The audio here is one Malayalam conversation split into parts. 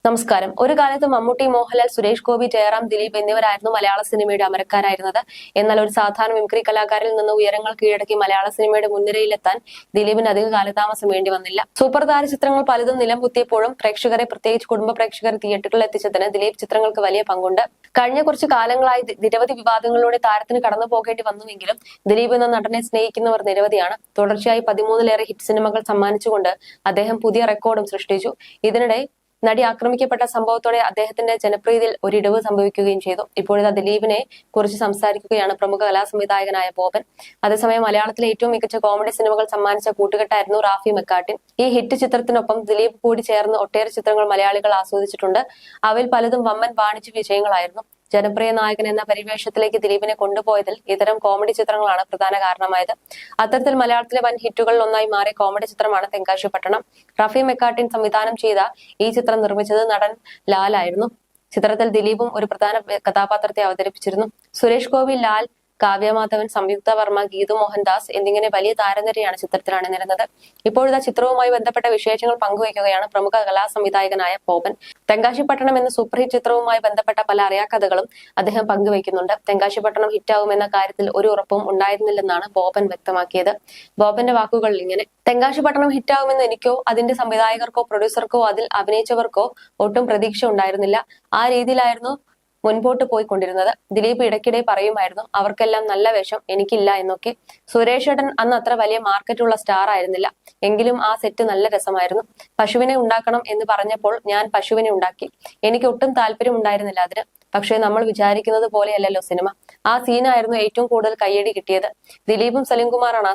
നമസ്കാരം. ഒരു കാലത്ത് മമ്മൂട്ടി, മോഹൻലാൽ, സുരേഷ് ഗോപി, ജയറാം, ദിലീപ് എന്നിവരായിരുന്നു മലയാള സിനിമയുടെ അമരക്കാരായിരുന്നത്. എന്നാൽ ഒരു സാധാരണ മിമിക്രി കലാകാരിൽ നിന്ന് ഉയരങ്ങൾ കീഴടക്കി മലയാള സിനിമയുടെ മുൻനിരയിലെത്താൻ ദിലീപിന് അധിക കാലതാമസം വേണ്ടി വന്നില്ല. സൂപ്പർ താര ചിത്രങ്ങൾ പലതും നിലം കുത്തിയപ്പോഴും പ്രേക്ഷകരെ, പ്രത്യേകിച്ച് കുടുംബ പ്രേക്ഷകരെ തിയേറ്ററുകളിൽ എത്തിച്ചതിന് ദിലീപ് ചിത്രങ്ങൾക്ക് വലിയ പങ്കുണ്ട്. കഴിഞ്ഞ കുറച്ചു കാലങ്ങളായി നിരവധി വിവാദങ്ങളിലൂടെ താരത്തിന് കടന്നു പോകേണ്ടി വന്നുവെങ്കിലും ദിലീപ് എന്ന നടനെ സ്നേഹിക്കുന്നവർ നിരവധിയാണ്. തുടർച്ചയായി 13-ലേറെ ഹിറ്റ് സിനിമകൾ സമ്മാനിച്ചുകൊണ്ട് അദ്ദേഹം പുതിയ റെക്കോർഡും സൃഷ്ടിച്ചു. ഇതിനിടെ നടി ആക്രമിക്കപ്പെട്ട സംഭവത്തോടെ അദ്ദേഹത്തിന്റെ ജനപ്രീതിയിൽ ഒരിടിവ് സംഭവിക്കുകയും ചെയ്തു. ഇപ്പോഴത്തെ ദിലീപിനെ കുറിച്ച് സംസാരിക്കുകയാണ് പ്രമുഖ കലാസംവിധായകനായ ബോബൻ. അതേസമയം മലയാളത്തിലെ ഏറ്റവും മികച്ച കോമഡി സിനിമകൾ സമ്മാനിച്ച കൂട്ടുകെട്ടായിരുന്നു റാഫി മെക്കാട്ടിൻ. ഈ ഹിറ്റ് ചിത്രത്തിനൊപ്പം ദിലീപ് കൂടി ചേർന്ന് ഒട്ടേറെ ചിത്രങ്ങൾ മലയാളികൾ ആസ്വദിച്ചിട്ടുണ്ട്. അവയിൽ പലതും വമ്പൻ വാണിജ്യ വിജയങ്ങളായിരുന്നു. ജനപ്രിയ നായകൻ എന്ന പരിവേഷത്തിലേക്ക് ദിലീപിനെ കൊണ്ടുപോയതിൽ ഇത്തരം കോമഡി ചിത്രങ്ങളാണ് പ്രധാന കാരണമായത്. അത്തരത്തിൽ മലയാളത്തിലെ വൻ ഹിറ്റുകളിൽ ഒന്നായി മാറിയ കോമഡി ചിത്രമാണ് തെങ്കാശിപ്പട്ടണം. റഫി മെക്കാട്ടിൻ സംവിധാനം ചെയ്ത ഈ ചിത്രം നിർമ്മിച്ചത് നടൻ ലാലായിരുന്നു. ചിത്രത്തിൽ ദിലീപും ഒരു പ്രധാന കഥാപാത്രത്തെ അവതരിപ്പിച്ചിരുന്നു. സുരേഷ് ഗോപി, ലാൽ, കാവ്യമാധവൻ, സംയുക്ത വർമ്മ, ഗീതു മോഹൻദാസ് എന്നിങ്ങനെ വലിയ താരനിരയാണ് ചിത്രത്തിൽ അണിനിരുന്നത്. ഇപ്പോഴത്തെ ചിത്രവുമായി ബന്ധപ്പെട്ട വിശേഷങ്ങൾ പങ്കുവയ്ക്കുകയാണ് പ്രമുഖ കലാസംവിധായകനായ ബോബൻ. തെങ്കാശിപ്പട്ടണം എന്ന സൂപ്പർ ഹിറ്റ് ചിത്രവുമായി ബന്ധപ്പെട്ട പല അറിയാക്കഥകളും അദ്ദേഹം പങ്കുവയ്ക്കുന്നുണ്ട്. തെങ്കാശിപ്പട്ടണം ഹിറ്റാവുമെന്ന കാര്യത്തിൽ ഒരു ഉറപ്പും ഉണ്ടായിരുന്നില്ലെന്നാണ് ബോബൻ വ്യക്തമാക്കിയത്. ബോബന്റെ വാക്കുകൾ ഇങ്ങനെ: തെങ്കാശിപ്പട്ടണം ഹിറ്റാവുമെന്ന് എനിക്കോ അതിന്റെ സംവിധായകർക്കോ പ്രൊഡ്യൂസർക്കോ അതിൽ അഭിനയിച്ചവർക്കോ ഒട്ടും പ്രതീക്ഷ ഉണ്ടായിരുന്നില്ല. ആ രീതിയിലായിരുന്നു മുൻപോട്ട് പോയിക്കൊണ്ടിരുന്നത്. ദിലീപ് ഇടയ്ക്കിടെ പറയുമായിരുന്നു, അവർക്കെല്ലാം നല്ല വേഷം, എനിക്കില്ല എന്നൊക്കെ. സുരേഷ് ഏട്ടൻ അന്ന് അത്ര വലിയ മാർക്കറ്റുള്ള സ്റ്റാർ ആയിരുന്നില്ല. എങ്കിലും ആ സെറ്റ് നല്ല രസമായിരുന്നു. പശുവിനെ ഉണ്ടാക്കണം എന്ന് പറഞ്ഞപ്പോൾ ഞാൻ പശുവിനെ ഉണ്ടാക്കി. എനിക്ക് ഒട്ടും താല്പര്യം ഉണ്ടായിരുന്നില്ല അതിന്. പക്ഷേ നമ്മൾ വിചാരിക്കുന്നത് പോലെയല്ലല്ലോ സിനിമ. ആ സീനായിരുന്നു ഏറ്റവും കൂടുതൽ കയ്യടി കിട്ടിയത്. ദിലീപും സലിംകുമാറാണ്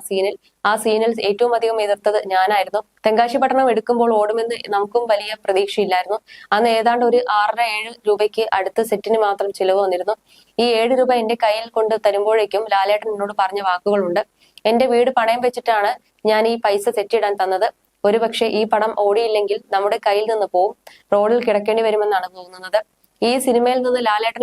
ആ സീനിൽ ഏറ്റവും അധികം എതിർത്തത് ഞാനായിരുന്നു. തെങ്കാശിപ്പട്ടണം എടുക്കുമ്പോൾ ഓടുമെന്ന് നമുക്കും വലിയ പ്രതീക്ഷയില്ലായിരുന്നു. അന്ന് ഏതാണ്ട് ഒരു 6.5-7 രൂപയ്ക്ക് അടുത്ത സെറ്റിന് മാത്രം ചിലവ് വന്നിരുന്നു. ഈ 7 രൂപ എന്റെ കയ്യിൽ കൊണ്ട് തരുമ്പോഴേക്കും ലാലേട്ടൻ എന്നോട് പറഞ്ഞ വാക്കുകളുണ്ട്: എന്റെ വീട് പണയം വെച്ചിട്ടാണ് ഞാൻ ഈ പൈസ സെറ്റിടാൻ തന്നത്. ഒരുപക്ഷെ ഈ പടം ഓടിയില്ലെങ്കിൽ നമ്മുടെ കയ്യിൽ നിന്ന് പോവും, റോഡിൽ കിടക്കേണ്ടി വരുമെന്നാണ് തോന്നുന്നത്. ഈ സിനിമയിൽ നിന്ന് ലാലേട്ടൻ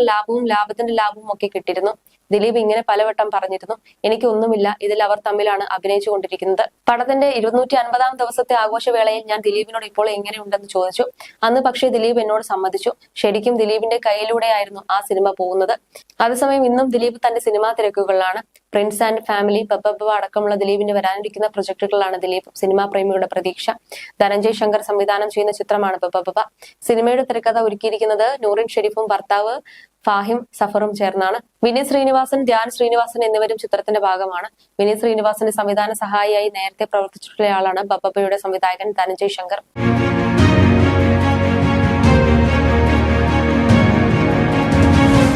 ലാഭത്തിന്റെ ലാഭവും ഒക്കെ കിട്ടിയിരുന്നു. ദിലീപ് ഇങ്ങനെ പലവട്ടം പറഞ്ഞിരുന്നു, എനിക്ക് ഒന്നുമില്ല, ഇതിൽ അവർ തമ്മിലാണ് അഭിനയിച്ചു കൊണ്ടിരിക്കുന്നത്. പടത്തിന്റെ 250-ാം ദിവസത്തെ ആഘോഷവേളയിൽ ഞാൻ ദിലീപിനോട് ഇപ്പോൾ എങ്ങനെയുണ്ടെന്ന് ചോദിച്ചു. അന്ന് പക്ഷേ ദിലീപ് എന്നോട് സമ്മതിച്ചു. ശരിക്കും ദിലീപിന്റെ കയ്യിലൂടെയായിരുന്നു ആ സിനിമ പോകുന്നത്. അതേസമയം ഇന്നും ദിലീപ് തന്റെ സിനിമാ തിരക്കുകളിലാണ്. പ്രിൻസ് ആൻഡ് ഫാമിലി, ബബ്ബ അടക്കമുള്ള ദിലീപിന്റെ വരാനിരിക്കുന്ന പ്രൊജക്ടുകളാണ് ദിലീപ് സിനിമാ പ്രേമിയുടെ പ്രതീക്ഷ. ധനഞ്ജയ് ശങ്കർ സംവിധാനം ചെയ്യുന്ന ചിത്രമാണ് ബബ്ബ. സിനിമയുടെ തിരക്കഥ ഒരുക്കിയിരിക്കുന്നത് നൂറിൻ ഷെരീഫും ഭർത്താവ് ഫാഹിം സഫറും ചേർന്നാണ്. വിനീത് ശ്രീനിവാസൻ, ധ്യാൻ ശ്രീനിവാസൻ എന്നിവരും ചിത്രത്തിന്റെ ഭാഗമാണ്. വിനീത് ശ്രീനിവാസന്റെ സംവിധാന സഹായിയായി നേരത്തെ പ്രവർത്തിച്ചിട്ടുള്ളയാളാണ് ബബ്ബയുടെ സംവിധായകൻ ധനഞ്ജയ് ശങ്കർ.